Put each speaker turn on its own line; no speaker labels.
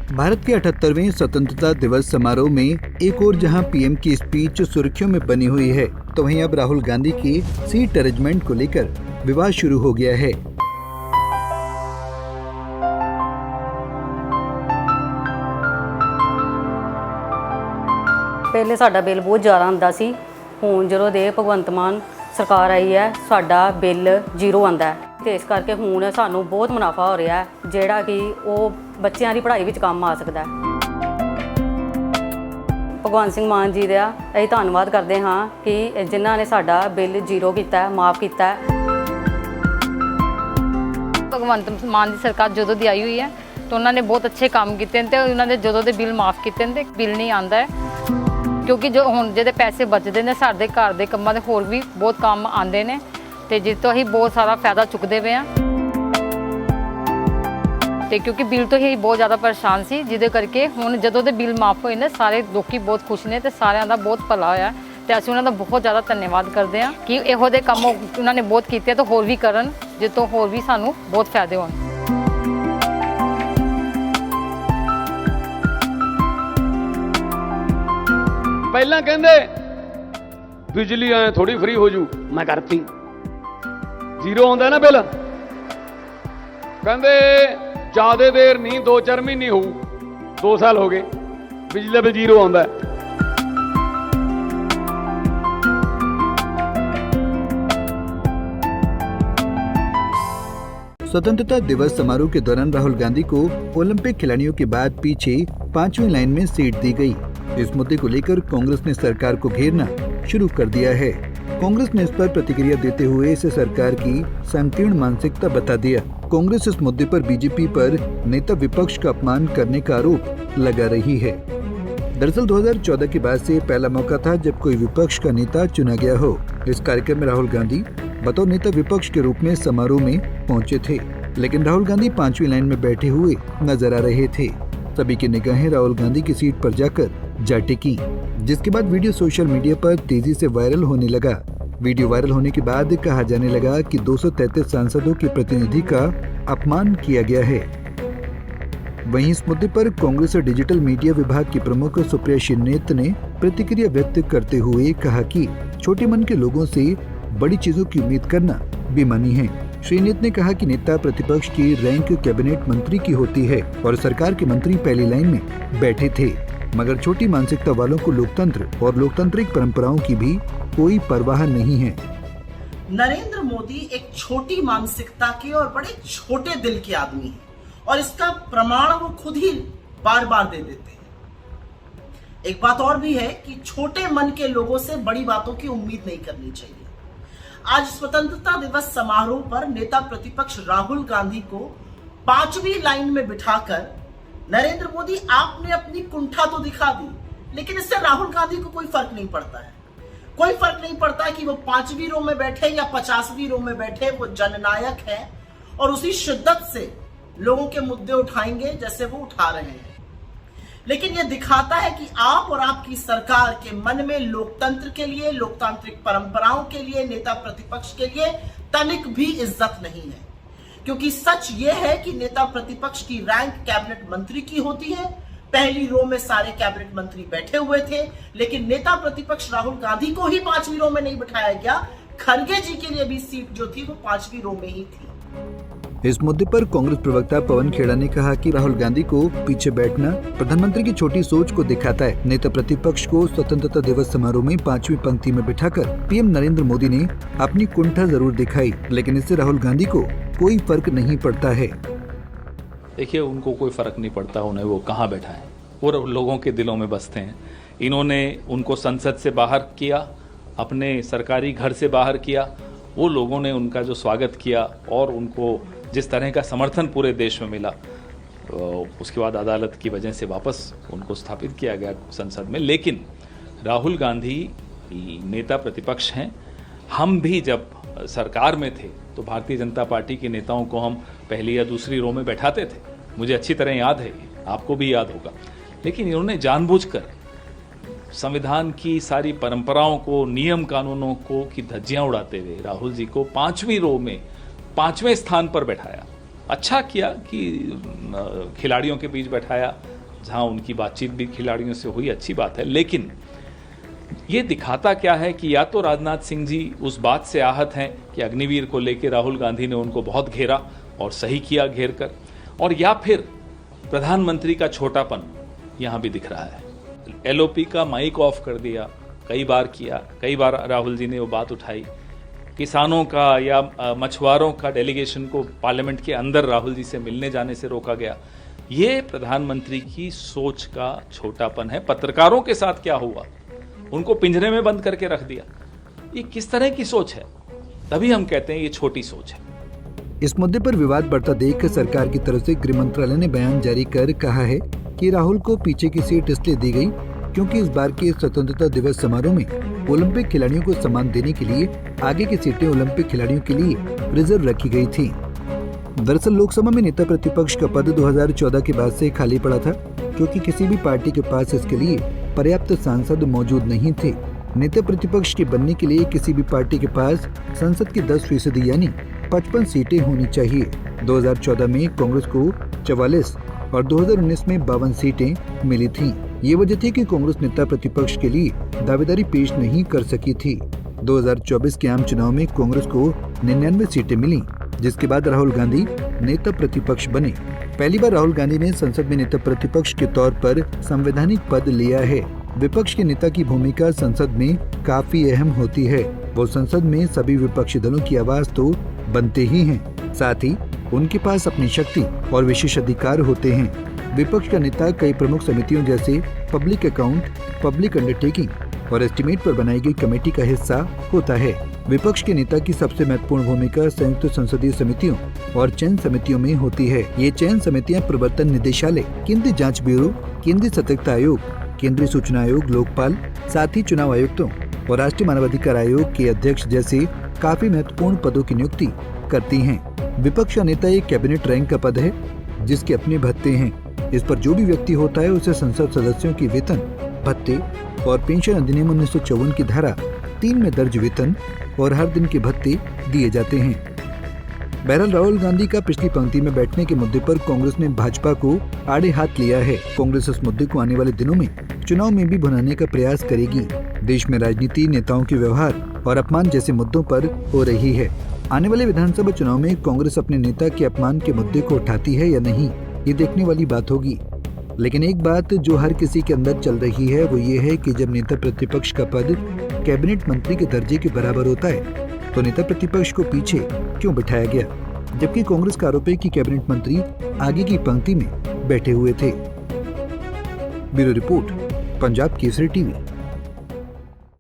भारत के 78वें स्वतंत्रता दिवस समारोह में एक और जहां पीएम की स्पीच सुर्खियों में बनी हुई है, तो वहीं अब राहुल गांधी की सीट अरेंजमेंट को लेकर विवाद शुरू हो गया है।
पहले साडा बिल बहुत ज़्यादा आंदा सी, हुण जदों दे भगवंत मान सरकार आई है साडा बिल 0 आंदा है ते इस करके हुण सानू बहुत मुनाफा हो रहा है, जिहड़ा कि वो बच्चों की पढ़ाई विच काम आ सकता है। भगवंत सिंह मान जी का असीं धन्नवाद करते हाँ कि जिन्हां ने साडा बिल 0 कीता, माफ़ किया।
भगवंत मान की सरकार जदों दी आई हुई है तो उन्होंने बहुत अच्छे काम किए हैं, उन्होंने जदों दे बिल माफ़ किए हैं, बिल नहीं आता है क्योंकि जो हुण जिहदे पैसे बचते हैं साडे घर के कामां दे होर भी बहुत काम आते हैं तो जिस तो असीं बहुत सारा फायदा चुकते पे हाँ। तो क्योंकि बिल तो ही बहुत ज़्यादा परेशान सी, जिहदे करके हुण जदों दे बिल माफ़ होए ने सारे लोग बहुत खुश ने ते सारिਆਂ दा बहुत भला होया ते असीं उन्हां दा बहुत ज़्यादा धन्यवाद करते हैं कि इहो दे काम उन्होंने बहुत कीते तो होर भी करन, जिस तो होर भी सानू बहुत फायदे होण।
पहला कहंदे बिजली आए थोड़ी फ्री हो जू, मैं करती 0 आंदा ना बिल, कहंदे ज्यादा देर नहीं 2-4 महीने हो 2 साल हो गए बिजली का बिल 0 आंदा है।
स्वतंत्रता दिवस समारोह के दौरान राहुल गांधी को ओलंपिक खिलाड़ियों के बाद पीछे 5वीं लाइन में सीट दी गई। इस मुद्दे को लेकर कांग्रेस ने सरकार को घेरना शुरू कर दिया है। कांग्रेस ने इस पर प्रतिक्रिया देते हुए इसे सरकार की संकीर्ण मानसिकता बता दिया। कांग्रेस इस मुद्दे पर बीजेपी पर नेता विपक्ष का अपमान करने का आरोप लगा रही है। दरअसल 2014 के बाद से पहला मौका था जब कोई विपक्ष का नेता चुना गया हो। इस कार्यक्रम में राहुल गांधी बतौर नेता विपक्ष के रूप में समारोह में पहुंचे थे, लेकिन राहुल गांधी 5वीं लाइन में बैठे हुए नजर आ रहे थे। सभी की निगाहें राहुल गांधी की सीट पर जाकर जा टिकी, जिसके बाद वीडियो सोशल मीडिया पर तेजी से वायरल होने लगा। वीडियो वायरल होने के बाद कहा जाने लगा कि 233 सांसदों के प्रतिनिधि का अपमान किया गया है। वहीं इस मुद्दे पर कांग्रेस और डिजिटल मीडिया विभाग की प्रमुख सुप्रिया श्रीनेत ने प्रतिक्रिया व्यक्त करते हुए कहा कि छोटे मन के लोगों से बड़ी चीजों की उम्मीद करना बेईमानी है। श्रीनेत ने कहा कि नेता प्रतिपक्ष की रैंक कैबिनेट मंत्री की होती है और सरकार के मंत्री पहली लाइन में बैठे थे, मगर छोटी मानसिकता वालों को लोकतंत्र और लोकतांत्रिक परंपराओं की भी कोई परवाह नहीं है।
नरेंद्र मोदी एक छोटी मानसिकता के और बड़े छोटे दिल के आदमी हैं और इसका प्रमाण वो खुद ही बार बार दे देते हैं। एक बात और भी है कि छोटे मन के लोगों से बड़ी बातों की उम्मीद नहीं करनी चाहिए। आज स्वतंत्रता दिवस समारोह पर नेता प्रतिपक्ष राहुल गांधी को 5वीं लाइन में बिठाकर नरेंद्र मोदी आपने अपनी कुंठा तो दिखा दी, लेकिन इससे राहुल गांधी को कोई फर्क नहीं पड़ता है। कोई फर्क नहीं पड़ता कि वो 5वीं रो में बैठे या 50वीं रो में बैठे, वो जननायक है और उसी शिद्दत से लोगों के मुद्दे उठाएंगे जैसे वो उठा रहे हैं। लेकिन ये दिखाता है कि आप और आपकी सरकार के मन में लोकतंत्र के लिए, लोकतांत्रिक परंपराओं के लिए, नेता प्रतिपक्ष के लिए तनिक भी इज्जत नहीं है। क्योंकि सच ये है कि नेता प्रतिपक्ष की रैंक कैबिनेट मंत्री की होती है। पहली रो में सारे कैबिनेट मंत्री बैठे हुए थे, लेकिन नेता प्रतिपक्ष राहुल गांधी को ही 5वीं रो में नहीं बिठाया गया। खड़गे जी के लिए भी सीट जो थी वो 5वीं रो में ही थी।
इस मुद्दे पर कांग्रेस प्रवक्ता पवन खेड़ा ने कहा कि राहुल गांधी को पीछे बैठना प्रधानमंत्री की छोटी सोच को दिखाता है। नेता प्रतिपक्ष को स्वतंत्रता दिवस समारोह में 5वीं पंक्ति में बिठाकर पीएम नरेंद्र मोदी ने अपनी कुंठा जरूर दिखाई, लेकिन इससे राहुल गांधी को कोई फर्क नहीं पड़ता है।
देखिए, उनको कोई फर्क नहीं पड़ता उन्हें वो कहाँ बैठा है, वो लोगों के दिलों में बसते हैं। इन्होंने उनको संसद से बाहर किया, अपने सरकारी घर से बाहर किया, वो लोगों ने उनका जो स्वागत किया और उनको जिस तरह का समर्थन पूरे देश में मिला, उसके बाद अदालत की वजह से वापस उनको स्थापित किया गया संसद में। लेकिन राहुल गांधी नेता प्रतिपक्ष हैं। हम भी जब सरकार में थे तो भारतीय जनता पार्टी के नेताओं को हम पहली या दूसरी रो में बैठाते थे, मुझे अच्छी तरह याद है, आपको भी याद होगा। लेकिन इन्होंने जानबूझकर संविधान की सारी परंपराओं को, नियम कानूनों को की धज्जियां उड़ाते हुए राहुल जी को 5वीं रो में 5वें स्थान पर बैठाया। अच्छा किया कि खिलाड़ियों के बीच बैठाया, जहां उनकी बातचीत भी खिलाड़ियों से हुई, अच्छी बात है, लेकिन ये दिखाता क्या है कि या तो राजनाथ सिंह जी उस बात से आहत हैं कि अग्निवीर को लेकर राहुल गांधी ने उनको बहुत घेरा और सही किया घेर कर, और या फिर प्रधानमंत्री का छोटापन यहाँ भी दिख रहा है। एलओपी का माइक ऑफ कर दिया, कई बार किया, कई बार राहुल जी ने वो बात उठाई। किसानों का या मछुआरों का डेलीगेशन को पार्लियामेंट के अंदर राहुल जी से मिलने जाने से रोका गया। ये प्रधानमंत्री की सोच का छोटापन है। पत्रकारों के साथ क्या हुआ, उनको पिंजरे में बंद करके रख दिया, ये किस तरह की सोच है? तभी हम कहते हैं ये छोटी सोच है।
इस मुद्दे पर विवाद बढ़ता देख सरकार की तरफ से गृह मंत्रालय ने बयान जारी कर कहा है कि राहुल को पीछे की सीट इसलिए दी गई क्योंकि इस बार के स्वतंत्रता दिवस समारोह में ओलंपिक खिलाड़ियों को सम्मान देने के लिए आगे की सीटें ओलंपिक खिलाड़ियों के लिए रिजर्व रखी गई थी। दरअसल लोकसभा में नेता प्रतिपक्ष का पद 2014 के बाद से खाली पड़ा था क्योंकि किसी भी पार्टी के पास इसके लिए पर्याप्त सांसद मौजूद नहीं थे। नेता प्रतिपक्ष के बनने के लिए किसी भी पार्टी के पास संसद की 10% यानी 55 सीटें होनी चाहिए। 2014 में कांग्रेस को 44 और 2019 में 52 सीटें मिली थीं। ये वजह थी कि कांग्रेस नेता प्रतिपक्ष के लिए दावेदारी पेश नहीं कर सकी थी। 2024 के आम चुनाव में कांग्रेस को 99 सीटें मिली, जिसके बाद राहुल गांधी नेता प्रतिपक्ष बने। पहली बार राहुल गांधी ने संसद में नेता प्रतिपक्ष के तौर पर संवैधानिक पद लिया है। विपक्ष के नेता की भूमिका संसद में काफी अहम होती है। वो संसद में सभी विपक्षी दलों की आवाज तो बनते ही हैं, साथ ही उनके पास अपनी शक्ति और विशेष अधिकार होते हैं। विपक्ष का नेता कई प्रमुख समितियों जैसे पब्लिक अकाउंट, पब्लिक अंडरटेकिंग और एस्टीमेट पर बनाई गई कमेटी का हिस्सा होता है। विपक्ष के नेता की सबसे महत्वपूर्ण भूमिका संयुक्त संसदीय समितियों और चयन समितियों में होती है। ये चयन समितियां प्रवर्तन निदेशालय, केंद्रीय जांच ब्यूरो, केंद्रीय सतर्कता आयोग, केंद्रीय सूचना आयोग, लोकपाल, साथ ही चुनाव आयुक्तों और राष्ट्रीय मानवाधिकार आयोग के अध्यक्ष जैसे काफी महत्वपूर्ण पदों की नियुक्ति करती हैं। विपक्ष का नेता एक कैबिनेट रैंक का पद है जिसके अपने भत्ते हैं। इस पर जो भी व्यक्ति होता है उसे संसद सदस्यों की वेतन, भत्ते और पेंशन अधिनियम 1954 की धारा 3 में दर्ज वेतन और हर दिन के भत्ते दिए जाते हैं। बहरहाल राहुल गांधी का पिछली पंक्ति में बैठने के मुद्दे पर कांग्रेस ने भाजपा को आड़े हाथ लिया है। कांग्रेस इस मुद्दे को आने वाले दिनों में चुनाव में भी भुनाने का प्रयास करेगी। देश में राजनीति, नेताओं के व्यवहार और अपमान जैसे मुद्दों पर हो रही है। आने वाले विधानसभा चुनाव में कांग्रेस अपने नेता के अपमान के मुद्दे को उठाती है या नहीं, ये देखने वाली बात होगी। लेकिन एक बात जो हर किसी के अंदर चल रही है वो ये है कि जब नेता प्रतिपक्ष का पद कैबिनेट मंत्री के दर्जे के बराबर होता है तो नेता प्रतिपक्ष को पीछे क्यों बिठाया गया, जबकि कांग्रेस का आरोप है कि कैबिनेट मंत्री आगे की पंक्ति में बैठे हुए थे। Bureau report, Punjab Kesari TV.